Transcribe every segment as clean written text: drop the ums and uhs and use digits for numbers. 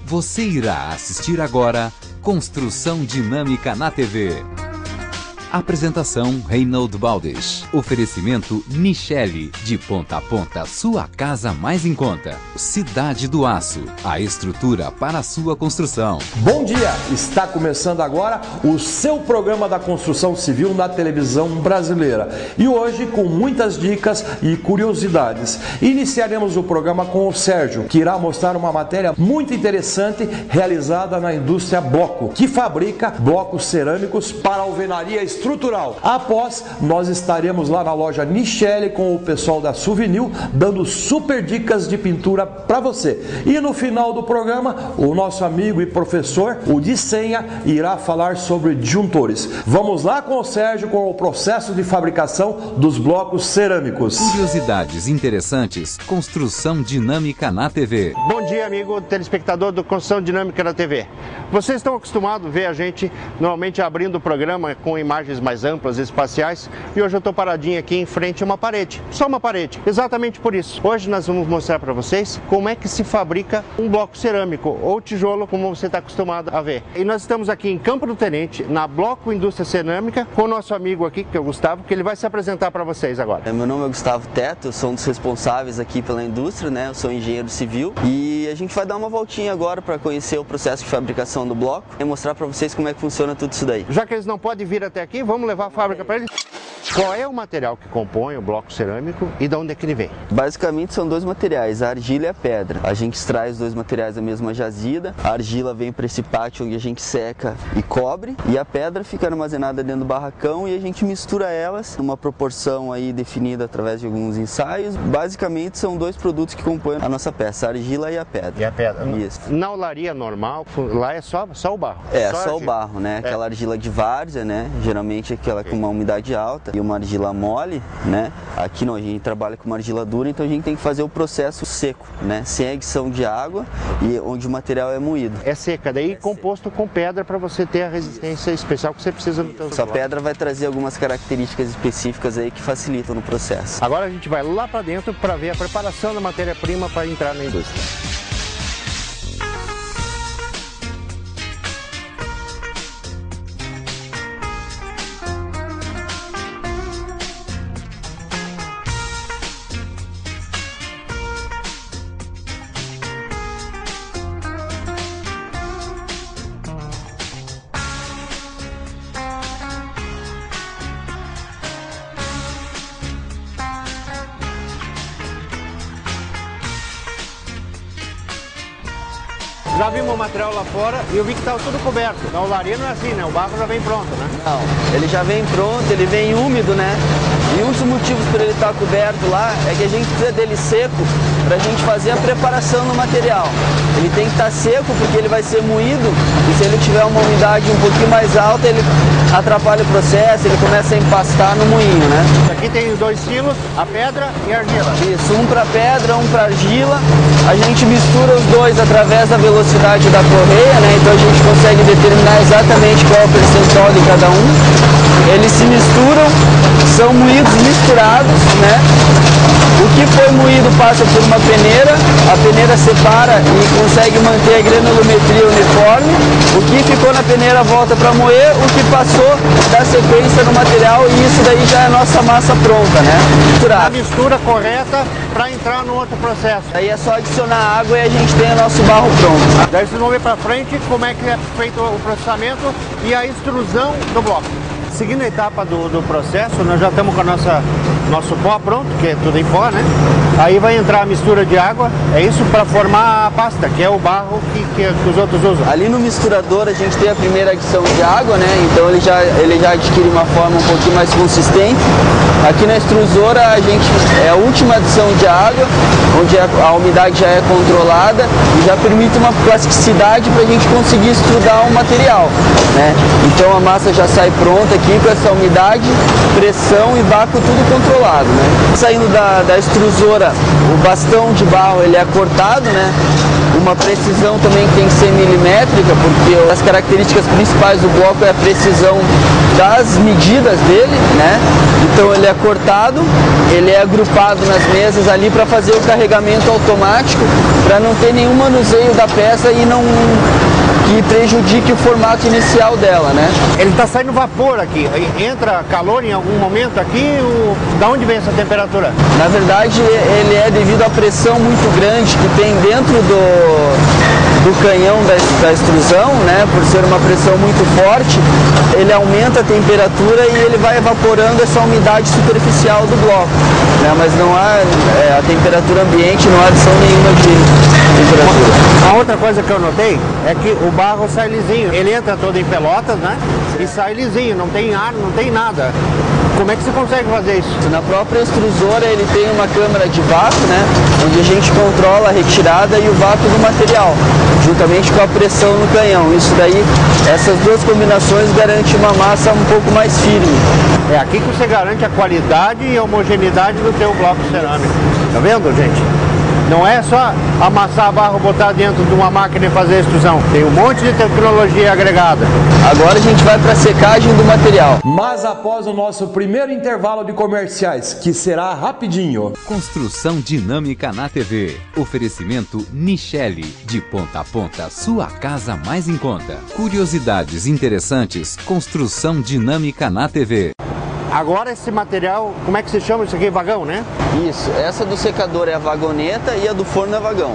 Você irá assistir agora Construção Dinâmica na TV. Apresentação Reinaldo Baldes. Oferecimento Michele. De ponta a ponta, sua casa mais em conta. Cidade do Aço. A estrutura para a sua construção. Bom dia! Está começando agora o seu programa da construção civil na televisão brasileira. E hoje com muitas dicas e curiosidades. Iniciaremos o programa com o Sérgio, que irá mostrar uma matéria muito interessante realizada na indústria Bloco, que fabrica blocos cerâmicos para alvenaria estrutural. Após, nós estaremos lá na loja Michele com o pessoal da Souvenir dando super dicas de pintura para você. E no final do programa, o nosso amigo e professor, o de Senha, irá falar sobre disjuntores. Vamos lá com o Sérgio com o processo de fabricação dos blocos cerâmicos. Curiosidades interessantes. Construção Dinâmica na TV. Bom dia, amigo telespectador do Construção Dinâmica na TV. Vocês estão acostumados a ver a gente normalmente abrindo o programa com imagens mais amplas, espaciais, e hoje eu estou paradinho aqui em frente a uma parede, só uma parede, exatamente por isso. Hoje nós vamos mostrar para vocês como é que se fabrica um bloco cerâmico ou tijolo, como você está acostumado a ver. E nós estamos aqui em Campo do Tenente, na Bloco Indústria Cerâmica, com o nosso amigo aqui, que é o Gustavo, que ele vai se apresentar para vocês agora. Meu nome é Gustavo Teto, eu sou um dos responsáveis aqui pela indústria, né? Eu sou engenheiro civil e a gente vai dar uma voltinha agora para conhecer o processo de fabricação do bloco e mostrar para vocês como é que funciona tudo isso daí. Já que eles não podem vir até aqui, vamos levar a fábrica para eles? Qual é o material que compõe o bloco cerâmico e de onde é que ele vem? Basicamente são dois materiais, a argila e a pedra. A gente extrai os dois materiais da mesma jazida, a argila vem para esse pátio onde a gente seca e cobre, e a pedra fica armazenada dentro do barracão e a gente mistura elas numa proporção aí definida através de alguns ensaios. Basicamente são dois produtos que compõem a nossa peça, a argila e a pedra. E a pedra? Isso. Na olaria normal, lá é só o barro? É, só o barro, né? Aquela argila de várzea, né? Geralmente aquela com uma umidade alta e uma argila mole, né? Aqui não, a gente trabalha com uma argila dura, então a gente tem que fazer o processo seco, né? Sem adição de água e onde o material é moído. É seca, daí composto com pedra para você ter a resistência especial que você precisa no teu. Essa pedra vai trazer algumas características específicas aí que facilitam no processo. Agora a gente vai lá para dentro para ver a preparação da matéria-prima para entrar na indústria. Já vimos o material lá fora e eu vi que estava tudo coberto. Na olaria não é assim, né? O barro já vem pronto, né? Não, ele já vem pronto, ele vem úmido, né? E um dos motivos por ele estar coberto lá é que a gente precisa dele seco para a gente fazer a preparação do material. Ele tem que estar seco porque ele vai ser moído e se ele tiver uma umidade um pouquinho mais alta, ele atrapalha o processo, ele começa a empastar no moinho, né? Aqui tem os dois silos, a pedra e a argila. Isso, um para pedra, um para argila. A gente mistura os dois através da velocidade da correia, né? Então a gente consegue determinar exatamente qual é o percentual de cada um. Eles se misturam, são moídos misturados, né? O que foi moído passa por uma peneira, a peneira separa e consegue manter a granulometria uniforme. O que ficou na peneira volta para moer, o que passou dá sequência no material e isso daí já é a nossa massa pronta, né? A mistura correta para entrar no outro processo. Aí é só adicionar água e a gente tem o nosso barro pronto. Daí vocês vão ver para frente como é que é feito o processamento e a extrusão do bloco. Seguindo a etapa do processo, nós já estamos com nosso pó pronto, que é tudo em pó, né? Aí vai entrar a mistura de água, é isso para formar a pasta, que é o barro que os outros usam. Ali no misturador a gente tem a primeira adição de água, né? Então ele já adquire uma forma um pouquinho mais consistente. Aqui na extrusora a gente é a última adição de água, onde a umidade já é controlada e já permite uma plasticidade para a gente conseguir extrudar o material, né? Então a massa já sai pronta aqui com essa umidade, pressão e vácuo tudo controlado, né? Saindo da extrusora, o bastão de barro ele é cortado, né? Uma precisão também que tem que ser milimétrica, porque as características principais do bloco é a precisão das medidas dele, né? Então ele é cortado, ele é agrupado nas mesas ali para fazer o carregamento automático, para não ter nenhum manuseio da peça e não que prejudique o formato inicial dela, né? Ele está saindo vapor aqui, entra calor em algum momento aqui, da onde vem essa temperatura? Na verdade, ele é devido à pressão muito grande que tem dentro do canhão da extrusão, né? Por ser uma pressão muito forte, ele aumenta a temperatura e ele vai evaporando essa umidade superficial do bloco, né? Mas não há a temperatura ambiente, não há adição nenhuma de temperatura. A outra coisa que eu notei é que o barro sai lisinho. Ele entra todo em pelotas, né? E sai lisinho, não tem ar, não tem nada. Como é que você consegue fazer isso? Na própria extrusora ele tem uma câmara de vácuo, né? Onde a gente controla a retirada e o vácuo do material, juntamente com a pressão no canhão. Isso daí, essas duas combinações garantem uma massa um pouco mais firme. É aqui que você garante a qualidade e a homogeneidade do teu bloco cerâmico. Tá vendo, gente? Não é só amassar barro, botar dentro de uma máquina e fazer a extrusão. Tem um monte de tecnologia agregada. Agora a gente vai para a secagem do material. Mas após o nosso primeiro intervalo de comerciais, que será rapidinho. Construção dinâmica na TV. Oferecimento Nichelle. De ponta a ponta, sua casa mais em conta. Curiosidades interessantes. Construção dinâmica na TV. Agora esse material, como é que se chama isso aqui? Vagão, né? Isso, essa do secador é a vagoneta e a do forno é vagão.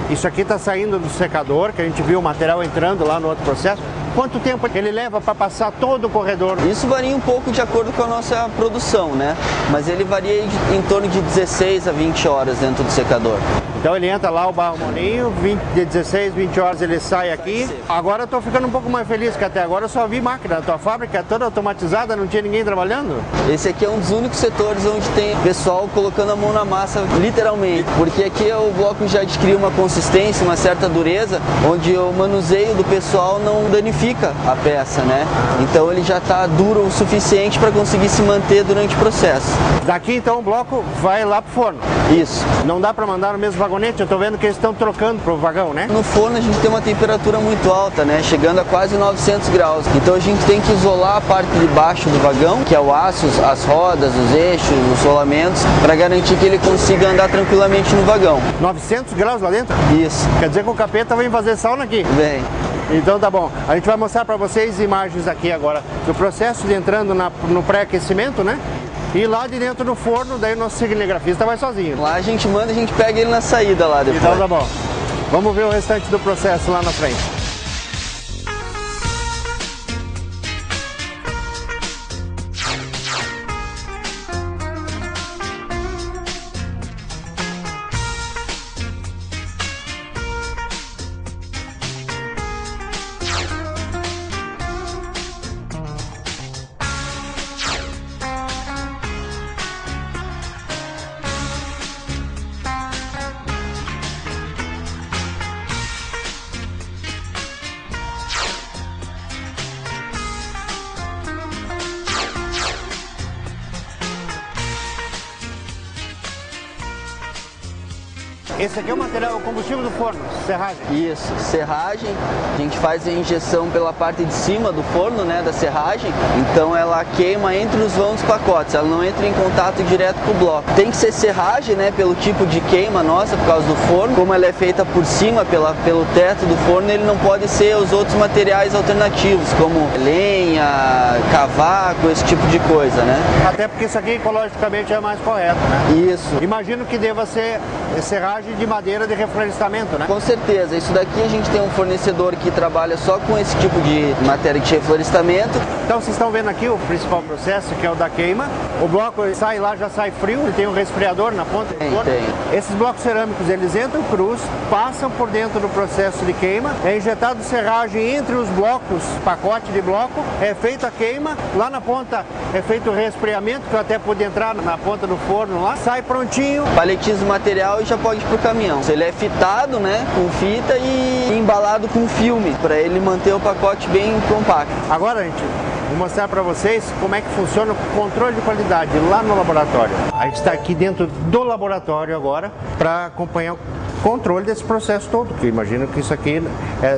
Isso aqui está saindo do secador, que a gente viu o material entrando lá no outro processo. Quanto tempo ele leva para passar todo o corredor? Isso varia um pouco de acordo com a nossa produção, né? Mas ele varia em torno de 16 a 20 horas dentro do secador. Então ele entra lá, o barro molinho, de 16, 20 horas ele sai aqui. Agora eu estou ficando um pouco mais feliz, que até agora eu só vi máquina. A tua fábrica é toda automatizada, não tinha ninguém trabalhando? Esse aqui é um dos únicos setores onde tem pessoal colocando a mão na massa, literalmente. Porque aqui o bloco já adquiriu uma consistência, uma certa dureza, onde o manuseio do pessoal não danifica a peça, né? Então ele já está duro o suficiente para conseguir se manter durante o processo. Daqui então o bloco vai lá pro forno? Isso. Não dá para mandar no mesmo vagonete? Eu estou vendo que eles estão trocando pro vagão, né? No forno a gente tem uma temperatura muito alta, né? Chegando a quase 900 graus. Então a gente tem que isolar a parte de baixo do vagão, que é o aço, as rodas, os eixos, os rolamentos, para garantir que ele consiga andar tranquilamente no vagão. 900 graus lá dentro? Isso. Quer dizer que o capeta vem fazer sauna aqui? Vem. Então tá bom, a gente vai mostrar para vocês imagens aqui agora do processo de entrando no pré-aquecimento, né? E lá de dentro do forno, daí o nosso cinegrafista vai sozinho. Lá a gente manda, a gente pega ele na saída lá depois. Então tá bom, vamos ver o restante do processo lá na frente. Esse aqui é o material, o combustível do forno, serragem? Isso, serragem. A gente faz a injeção pela parte de cima do forno, né, da serragem. Então ela queima entre os vãos dos pacotes, ela não entra em contato direto com o bloco. Tem que ser serragem, né, pelo tipo de queima nossa, por causa do forno. Como ela é feita por cima, pelo teto do forno, ele não pode ser os outros materiais alternativos, como lenha, cavaco, esse tipo de coisa, né? Até porque isso aqui ecologicamente é mais correto, né? Isso. Imagino que deva ser serragem de madeira de reflorestamento, né? Com certeza, isso daqui a gente tem um fornecedor que trabalha só com esse tipo de matéria de reflorestamento. Então vocês estão vendo aqui o principal processo, que é o da queima. O bloco sai lá, já sai frio, ele tem um resfriador na ponta do forno. Tem. Esses blocos cerâmicos, eles entram crus, passam por dentro do processo de queima, é injetado serragem entre os blocos, pacote de bloco, é feita a queima, lá na ponta é feito o resfriamento, que eu até pude entrar na ponta do forno lá, sai prontinho. Paletiza o material e já pode ir pro caminhão. Ele é fitado, né, com fita e embalado com filme, para ele manter o pacote bem compacto. Agora, gente, vou mostrar para vocês como é que funciona o controle de qualidade lá no laboratório. A gente está aqui dentro do laboratório agora para acompanhar controle desse processo todo, que imagino que isso aqui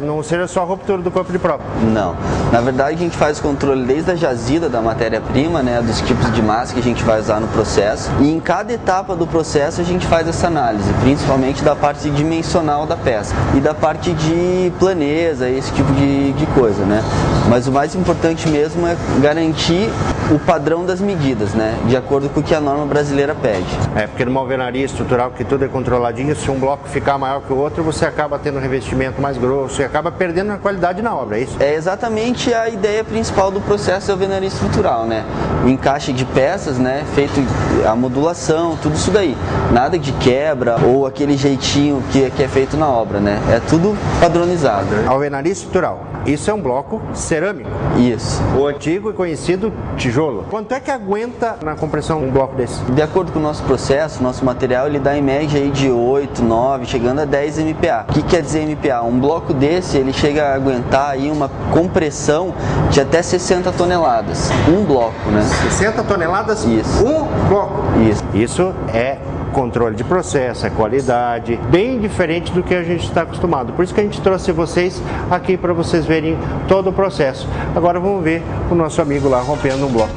não seja só a ruptura do corpo de prova. Não. Na verdade, a gente faz o controle desde a jazida da matéria-prima, né, dos tipos de massa que a gente vai usar no processo, e em cada etapa do processo a gente faz essa análise, principalmente da parte dimensional da peça e da parte de planeza, esse tipo de coisa, né? Mas o mais importante mesmo é garantir o padrão das medidas, né, de acordo com o que a norma brasileira pede. Porque numa alvenaria estrutural que tudo é controladinho, se um bloco ficar maior que o outro, você acaba tendo um revestimento mais grosso e acaba perdendo a qualidade na obra, é isso? É exatamente a ideia principal do processo de alvenaria estrutural, né? O encaixe de peças, né, feito a modulação, tudo isso daí. Nada de quebra ou aquele jeitinho que é feito na obra, né? É tudo padronizado. Alvenaria estrutural. Isso é um bloco cerâmico. Isso. O antigo e conhecido tijolo. Quanto é que aguenta na compressão um bloco desse? De acordo com o nosso processo, nosso material ele dá em média aí de 8, 9, chegando a 10 MPa. O que quer dizer MPa? Um bloco desse ele chega a aguentar aí uma compressão de até 60 toneladas. Um bloco, né? 60 toneladas? Isso. Um bloco? Isso. Isso é controle de processo, é qualidade, bem diferente do que a gente está acostumado. Por isso que a gente trouxe vocês aqui para vocês verem todo o processo. Agora vamos ver o nosso amigo lá rompendo um bloco.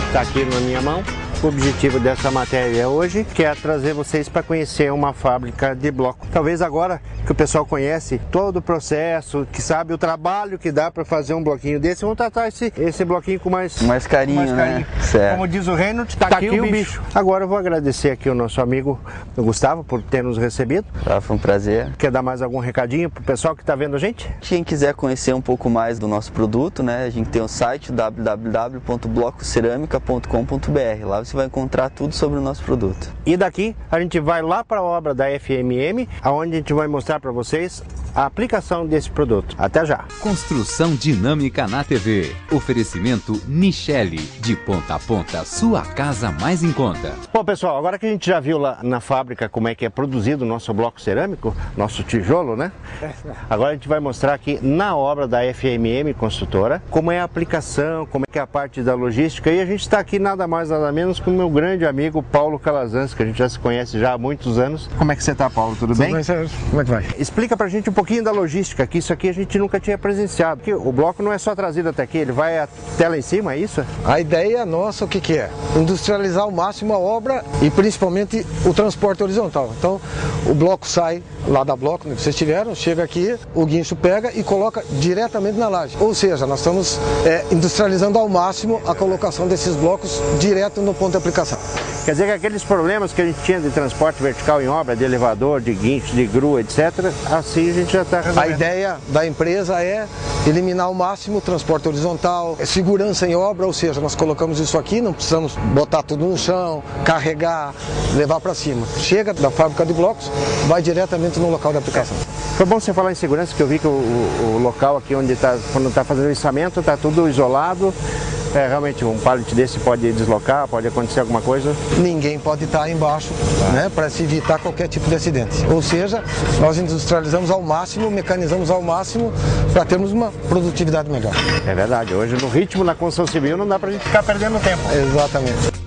Está aqui na minha mão. O objetivo dessa matéria hoje que é trazer vocês para conhecer uma fábrica de bloco. Talvez agora que o pessoal conhece todo o processo, que sabe o trabalho que dá para fazer um bloquinho desse, vamos tratar esse bloquinho com mais carinho, né? Certo. Como diz o Reino, tá aqui o bicho. Agora eu vou agradecer aqui o nosso amigo Gustavo por ter nos recebido. Foi um prazer. Quer dar mais algum recadinho pro pessoal que está vendo a gente? Quem quiser conhecer um pouco mais do nosso produto, né, a gente tem o site www.blococeramica.com.br. Lá você vai encontrar tudo sobre o nosso produto. E daqui a gente vai lá para a obra da FMM, onde a gente vai mostrar para vocês a aplicação desse produto. Até já! Construção dinâmica na TV. Oferecimento Nichelle. De ponta a ponta, sua casa mais em conta. Bom, pessoal, agora que a gente já viu lá na fábrica como é que é produzido o nosso bloco cerâmico, nosso tijolo, né? Agora a gente vai mostrar aqui na obra da FMM Construtora como é a aplicação, como é que é a parte da logística. E a gente está aqui nada mais nada menos com o meu grande amigo Paulo Calazans, que a gente já se conhece já há muitos anos. Como é que você está, Paulo? Tudo bem? Tudo bem, Sérgio. Como é que vai? Explica pra gente um pouquinho da logística, que isso aqui a gente nunca tinha presenciado. Que o bloco não é só trazido até aqui, ele vai até lá em cima, é isso? A ideia nossa, o que é? Industrializar ao máximo a obra e principalmente o transporte horizontal. Então, o bloco sai lá da bloco, onde vocês estiveram, chega aqui, o guincho pega e coloca diretamente na laje. Ou seja, nós estamos industrializando ao máximo a colocação desses blocos direto no ponto de aplicação. Quer dizer que aqueles problemas que a gente tinha de transporte vertical em obra, de elevador, de guincho, de grua, etc., assim a gente já está resolvendo. A ideia da empresa é eliminar ao máximo o transporte horizontal, segurança em obra, ou seja, nós colocamos isso aqui, não precisamos botar tudo no chão, carregar, levar para cima. Chega da fábrica de blocos, vai diretamente no local de aplicação. Foi bom você falar em segurança, que eu vi que o local aqui onde quando está fazendo o içamento, está tudo isolado. Realmente um pallet desse pode deslocar, pode acontecer alguma coisa? Ninguém pode estar embaixo, né, para se evitar qualquer tipo de acidente. Ou seja, nós industrializamos ao máximo, mecanizamos ao máximo para termos uma produtividade melhor. É verdade, hoje no ritmo da construção civil não dá para a gente ficar perdendo tempo. Exatamente.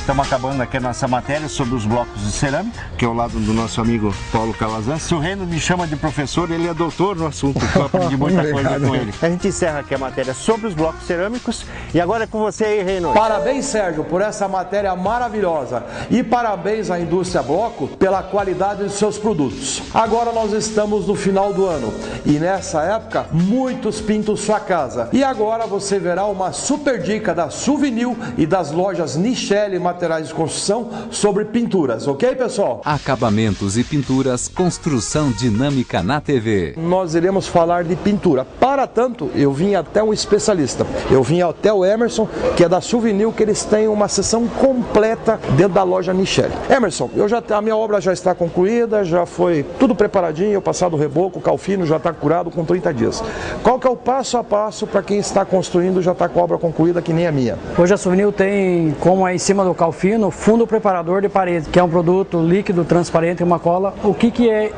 estamos acabando aqui a nossa matéria sobre os blocos de cerâmica, que é ao lado do nosso amigo Paulo Calazans. Se o Reino me chama de professor, ele é doutor no assunto, eu aprendi muita coisa com ele. A gente encerra aqui a matéria sobre os blocos cerâmicos e agora é com você aí, Reino. Parabéns, Sérgio, por essa matéria maravilhosa e parabéns à indústria Bloco pela qualidade de seus produtos. Agora nós estamos no final do ano e nessa época muitos pintam sua casa. E agora você verá uma super dica da Suvinil e das lojas Nichelle Materiais de Construção sobre pinturas, ok, pessoal? Acabamentos e pinturas, construção dinâmica na TV. Nós iremos falar de pintura. Para tanto, eu vim até um especialista. Eu vim até o Emerson, que é da Suvinil, que eles têm uma sessão completa dentro da loja Nichelle. Emerson, a minha obra já está concluída, já foi tudo preparadinho, eu passado o reboco, o calfino já está curado com 30 dias. Qual que é o passo a passo para quem está construindo, já está com a obra concluída, que nem a minha? Hoje a Suvinil tem, como é em cima do calfino, fundo preparador de parede, que é um produto líquido, transparente, uma cola. O que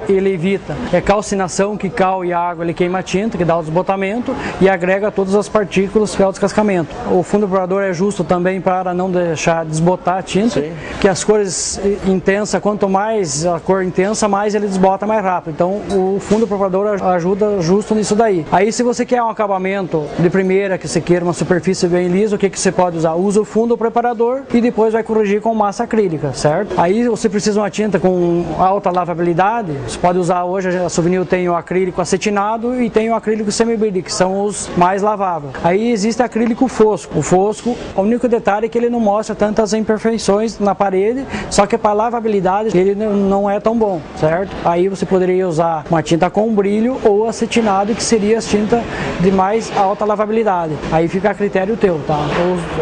ele evita? É calcinação, que cal e água, ele queima a tinta, que dá o desbotamento e agrega todas as partículas para o descascamento. O fundo preparador é justo também para não deixar desbotar a tinta, sim, que as cores intensas, quanto mais a cor intensa, mais ele desbota mais rápido. Então o fundo preparador ajuda justo nisso daí. Aí se você quer um acabamento de primeira, que você queira uma superfície bem lisa, o que você pode usar? Usa o fundo preparador e depois vai corrigir com massa acrílica, certo? Aí você precisa de uma tinta com alta lavabilidade, você pode usar hoje, a Suvinil tem o acrílico acetinado e tem o acrílico semibrilho, que são os mais laváveis. Aí existe acrílico fosco. O fosco, o único detalhe é que ele não mostra tantas imperfeições na parede, só que para lavabilidade ele não é tão bom, certo? Aí você poderia usar uma tinta com brilho ou acetinado, que seria a tinta de mais alta lavabilidade. Aí fica a critério teu, tá?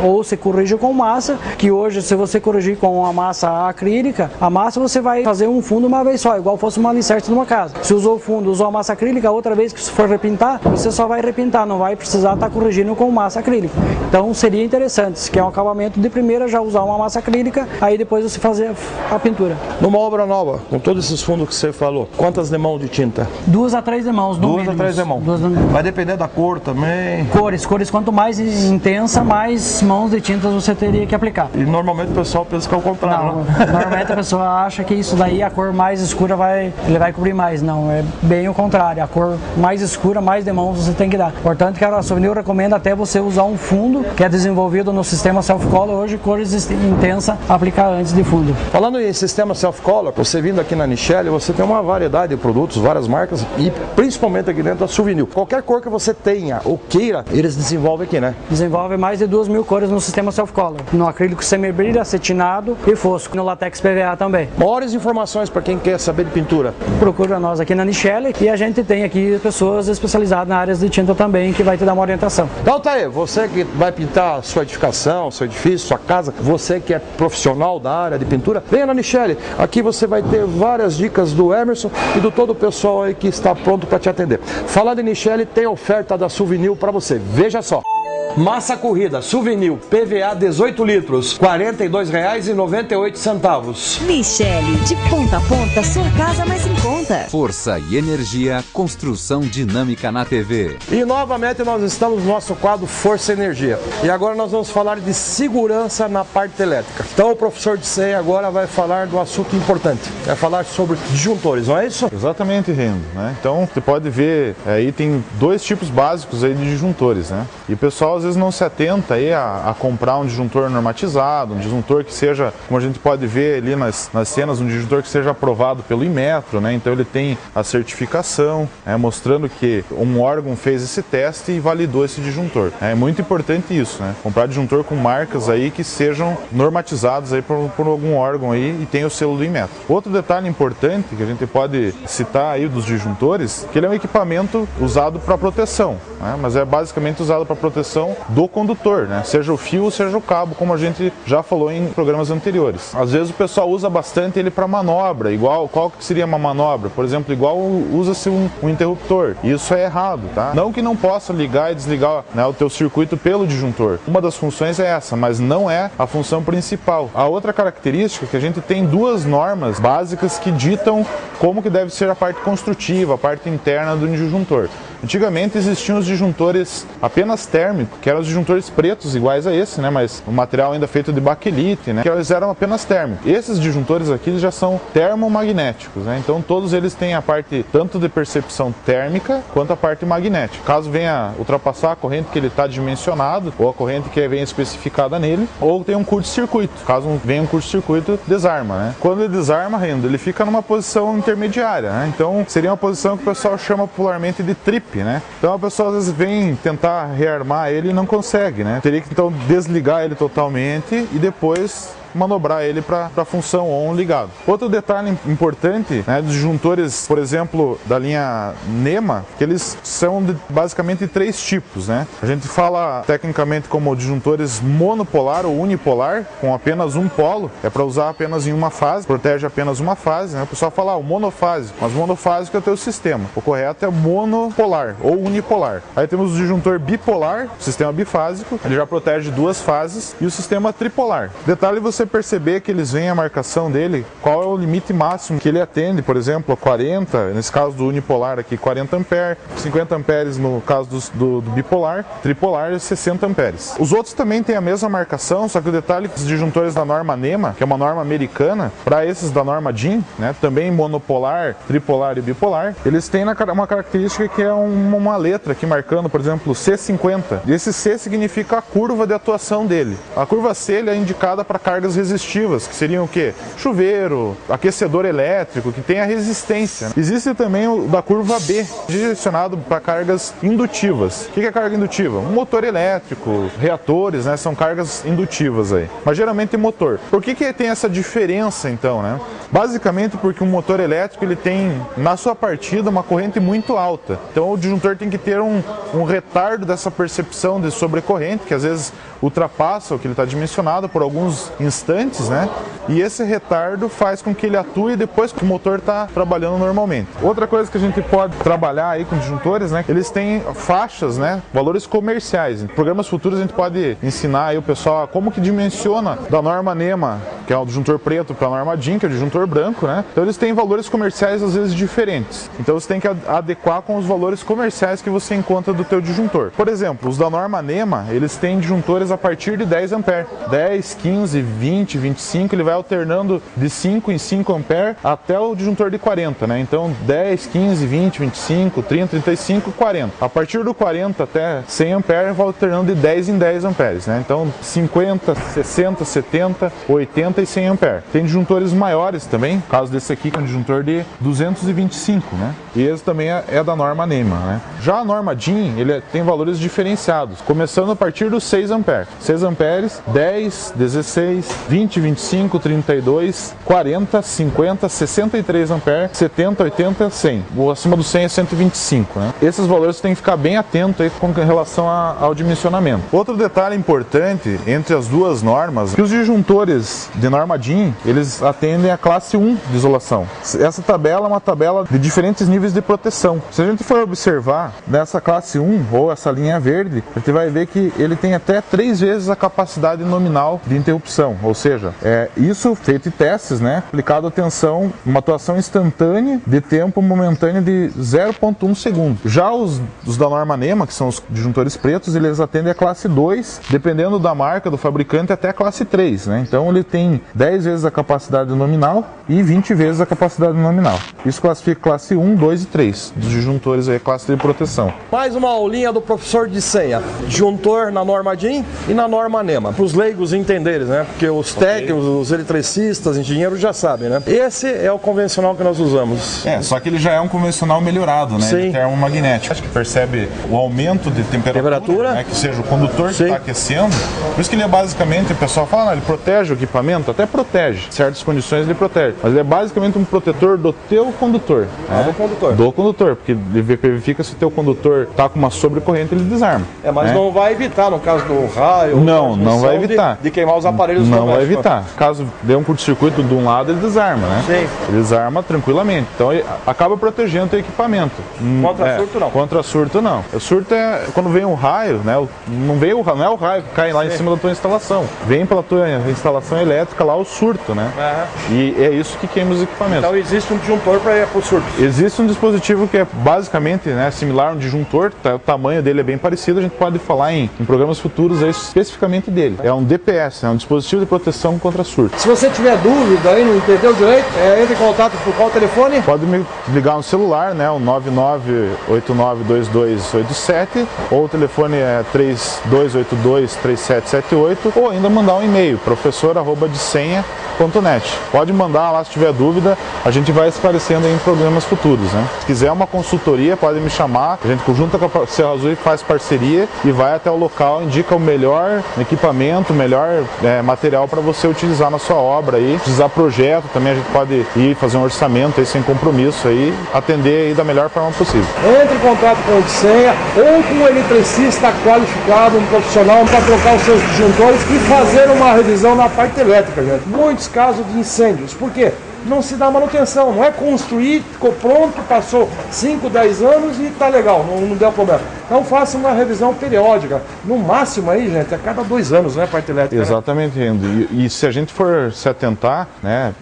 Ou você corrige com massa, que hoje se você corrigir com a massa acrílica, a massa você vai fazer um fundo uma vez só, igual fosse uma alicerce numa casa. Se usou o fundo, usou a massa acrílica, outra vez que se for repintar, você só vai repintar, não vai precisar estar corrigindo com massa acrílica. Então seria interessante, se quer um acabamento de primeira, já usar uma massa acrílica, aí depois você fazer a pintura. Numa obra nova, com todos esses fundos que você falou, quantas demãos de tinta? 2 a 3 demãos. 2 a 3 demãos. Vai depender da cor também? Cores, quanto mais intensa, mais mãos de tintas você teria que aplicar. E normalmente o pessoal pensa que é o contrário, não, né? Normalmente a pessoa acha que isso daí, a cor mais escura ele vai cobrir mais. Não, é bem o contrário. A cor mais escura, mais demãos você tem que dar. Portanto, que a Suvinil recomenda até você usar um fundo que é desenvolvido no sistema self-color, hoje cores intensas, aplicar antes de fundo. Falando em sistema self-color, você vindo aqui na Nichelle, você tem uma variedade de produtos, várias marcas e principalmente aqui dentro da Suvinil. Qualquer cor que você tenha ou queira, eles desenvolvem aqui, né? Desenvolve mais de 2.000 cores no sistema self-color, no acrílico semibrilho, acetinado e fosco, no latex PVA também. Maiores informações para quem quer saber de pintura? Procura nós aqui na Nichelle e a gente tem aqui pessoas especializadas na área de tinta também que vai te dar uma orientação. Então tá aí, você que vai pintar sua edificação, seu edifício, sua casa, você que é profissional da área de pintura, venha na Nichelle. Aqui você vai ter várias dicas do Emerson e do todo o pessoal aí que está pronto para te atender. Falando em Nichelle, tem oferta da Suvinil para você. Veja só. Massa corrida, Suvinil, PVA 18 litros, R$ 42,98. Nichelle, de ponta a ponta, sua casa mais em conta. Força e energia, construção dinâmica na TV. E novamente nós estamos no nosso quadro Força e Energia. E agora nós vamos falar de segurança na parte elétrica. Então o professor de CEI agora vai falar do assunto importante. Vai falar sobre disjuntores, não é isso? Exatamente, Rendo, né? Então você pode ver, aí tem 2 tipos básicos aí de disjuntores, né? E o pessoal às vezes não se atenta aí a comprar um disjuntor normatizado, um disjuntor que seja, como a gente pode ver ali nas cenas, um disjuntor que seja aprovado pelo Inmetro, né? Então ele tem a certificação, mostrando que um órgão fez esse teste e validou esse disjuntor. É muito importante isso, né? Comprar disjuntor com marcas aí que sejam normatizados aí por algum órgão aí e tenha o selo do Inmetro. Outro detalhe importante que a gente pode citar aí dos disjuntores, que ele é um equipamento usado para proteção, né? Mas é basicamente usado para proteção do condutor, né? Seja o fio, seja o cabo, como a gente já falou em programas anteriores. Às vezes o pessoal usa bastante ele para manobra, igual, qual que seria uma manobra? Por exemplo, igual usa-se um interruptor. Isso é errado, tá? Não que não possa ligar e desligar, né, o teu circuito pelo disjuntor. Uma das funções é essa, mas não é a função principal. A outra característica é que a gente tem 2 normas básicas que ditam como que deve ser a parte construtiva, a parte interna do disjuntor. Antigamente existiam os disjuntores apenas térmicos, que eram os disjuntores pretos iguais a esse, né? Mas o material ainda feito de baquelite, né? Que eles eram apenas térmicos. Esses disjuntores aqui já são termomagnéticos, né? Então todos eles têm a parte tanto de percepção térmica quanto a parte magnética. Caso venha ultrapassar a corrente que ele está dimensionado, ou a corrente que vem especificada nele, ou tem um curto-circuito. Caso venha um curto-circuito, desarma, né? Quando ele desarma, Rendo, ele fica numa posição intermediária, né? Então seria uma posição que o pessoal chama popularmente de trip, né? Então a pessoa às vezes vem tentar rearmar ele e não consegue, né? Teria que então desligar ele totalmente e depois manobrar ele para a função on ligado. Outro detalhe importante, né, dos disjuntores, por exemplo, da linha NEMA, que eles são basicamente 3 tipos, né? A gente fala tecnicamente como disjuntores monopolar ou unipolar, com apenas um polo, é para usar apenas em uma fase, protege apenas uma fase, né? O pessoal fala, o monofásico, mas monofásico é o teu sistema. O correto é monopolar ou unipolar. Aí temos o disjuntor bipolar, sistema bifásico, ele já protege 2 fases, e o sistema tripolar. Detalhe, você perceber que eles veem a marcação dele, qual é o limite máximo que ele atende, por exemplo, a 40, nesse caso do unipolar aqui, 40 amperes, 50 amperes no caso do bipolar, tripolar, 60 amperes. Os outros também têm a mesma marcação, só que o detalhe dos disjuntores da norma NEMA, que é uma norma americana, para esses da norma DIN, né, também monopolar, tripolar e bipolar, eles têm uma característica que é uma letra aqui marcando, por exemplo, C50. E esse C significa a curva de atuação dele. A curva C ele é indicada para cargas resistivas, que seriam o quê? Chuveiro, aquecedor elétrico, que tem a resistência. Existe também o da curva B, direcionado para cargas indutivas. O que é carga indutiva? Um motor elétrico, reatores, né? São cargas indutivas aí. Mas geralmente motor. Por que tem essa diferença então, né? Basicamente porque um motor elétrico ele tem na sua partida uma corrente muito alta. Então o disjuntor tem que ter um retardo dessa percepção de sobrecorrente, que às vezes ultrapassa o que ele está dimensionado por alguns instantes, né? E esse retardo faz com que ele atue depois que o motor está trabalhando normalmente. Outra coisa que a gente pode trabalhar aí com disjuntores, né? Eles têm faixas, né? Valores comerciais. Em programas futuros a gente pode ensinar aí o pessoal a como que dimensiona da norma NEMA, que é o disjuntor preto, para a norma DIN, que é o disjuntor branco, né? Então eles têm valores comerciais às vezes diferentes. Então você tem que adequar com os valores comerciais que você encontra do teu disjuntor. Por exemplo, os da norma NEMA, eles têm disjuntores a partir de 10 amperes. 10, 15, 20, 25, ele vai alternando de 5 em 5 amperes até o disjuntor de 40, né? Então 10, 15, 20, 25, 30, 35, 40. A partir do 40 até 100 amperes vai alternando de 10 em 10 amperes, né? Então 50, 60, 70, 80 e 100 amperes. Tem disjuntores maiores também, no caso desse aqui que é um disjuntor de 225, né? E esse também é da norma NEMA, né? Já a norma DIN, ele tem valores diferenciados, começando a partir dos 6 amperes. 6 amperes, 10, 16, 20, 25, 32, 40, 50, 63 amperes, 70, 80, 100. O acima do 100 é 125, né? Esses valores você tem que ficar bem atento aí com relação ao dimensionamento. Outro detalhe importante entre as duas normas é que os disjuntores de norma DIN, eles atendem a classe 1 de isolação. Essa tabela é uma tabela de diferentes níveis de proteção. Se a gente for observar nessa classe 1, ou essa linha verde, a gente vai ver que ele tem até 3 vezes a capacidade nominal de interrupção, ou seja, isso feito em testes, né, aplicado a tensão, uma atuação instantânea de tempo momentâneo de 0,1 segundo. Já os da norma NEMA, que são os disjuntores pretos, eles atendem a classe 2, dependendo da marca do fabricante, até a classe 3, né? Então ele tem 10 vezes a capacidade nominal e 20 vezes a capacidade nominal. Isso classifica classe 1, 2 e 3 dos disjuntores aí, classe de proteção. Mais uma aulinha do professor de senha. Disjuntor na norma DIN e na norma NEMA, para os leigos entenderem, né? Porque os técnicos, os eletricistas, engenheiros já sabem, né? Esse é o convencional que nós usamos. Só que ele já é um convencional melhorado, né? Sim. De termomagnético. Acho que percebe o aumento de temperatura. Né? Que seja o condutor que está aquecendo. Por isso que ele é basicamente, o pessoal fala, ele protege o equipamento, até protege. Em certas condições ele protege. Mas ele é basicamente um protetor do teu condutor. Do condutor. Do condutor, porque ele verifica se o teu condutor está com uma sobrecorrente, ele desarma. Mas não vai evitar, no caso do raio, não vai evitar. De queimar os aparelhos. Não vai evitar. Caso dê um curto-circuito de um lado, ele desarma, né? Sim. Ele desarma tranquilamente. Então ele acaba protegendo o teu equipamento. Contra surto não. Contra surto não. O surto é quando vem um raio, né? Não é o raio que cai lá em cima da tua instalação. Vem pela tua instalação elétrica identifica lá o surto, né? E é isso que queima os equipamentos. Então existe um disjuntor para o surto. Existe um dispositivo que é basicamente, né, similar a um disjuntor, o tamanho dele é bem parecido, a gente pode falar em programas futuros aí, especificamente dele. É um DPS, é um dispositivo de proteção contra surto. Se você tiver dúvida aí, não entendeu direito, entre em contato por qual telefone? Pode me ligar no celular, né, o 99892287, ou o telefone é 32823778, ou ainda mandar um e-mail, professor@desenha.net. Pode mandar lá se tiver dúvida, a gente vai esclarecendo aí em programas futuros, né? Se quiser uma consultoria, pode me chamar, a gente junta com a Serra Azul e faz parceria e vai até o local, indica o melhor equipamento, o melhor material para você utilizar na sua obra aí. Se precisar projeto, também a gente pode ir fazer um orçamento aí sem compromisso aí, atender aí da melhor forma possível. Entre em contato com o Disenha ou com um eletricista qualificado, um profissional para trocar os seus disjuntores e fazer uma revisão na parte elétrica, gente. Muitos casos de incêndios. Por quê? Não se dá manutenção, não é construir, ficou pronto, passou 5, 10 anos e tá legal, não deu problema. Então faça uma revisão periódica, no máximo aí, gente, a cada 2 anos, né, parte elétrica. Exatamente, né? E se a gente for se atentar, né,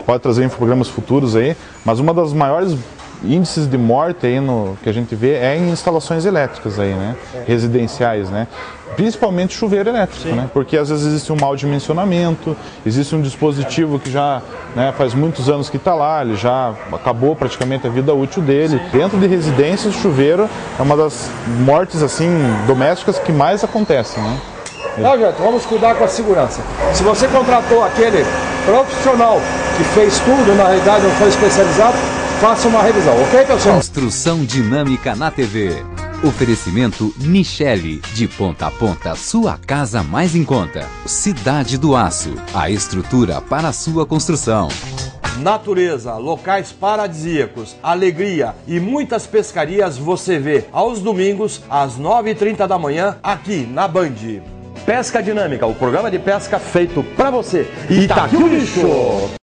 pode trazer em programas futuros aí, mas uma das maiores índices de morte aí que a gente vê é em instalações elétricas aí, né, residenciais, né. Principalmente chuveiro elétrico, né? Porque às vezes existe um mau dimensionamento, existe um dispositivo que já, né, faz muitos anos que está lá, ele já acabou praticamente a vida útil dele. Dentro de residências, chuveiro é uma das mortes assim domésticas que mais acontecem, né? Não, gente, vamos cuidar com a segurança. Se você contratou aquele profissional que fez tudo, na realidade não foi especializado, faça uma revisão, ok, pessoal? Construção dinâmica na TV. Oferecimento Nichelle, de ponta a ponta, sua casa mais em conta. Cidade do Aço, a estrutura para a sua construção. Natureza, locais paradisíacos, alegria e muitas pescarias você vê aos domingos às 9h30 da manhã aqui na Band. Pesca Dinâmica, o programa de pesca feito para você. E tá aqui o lixo!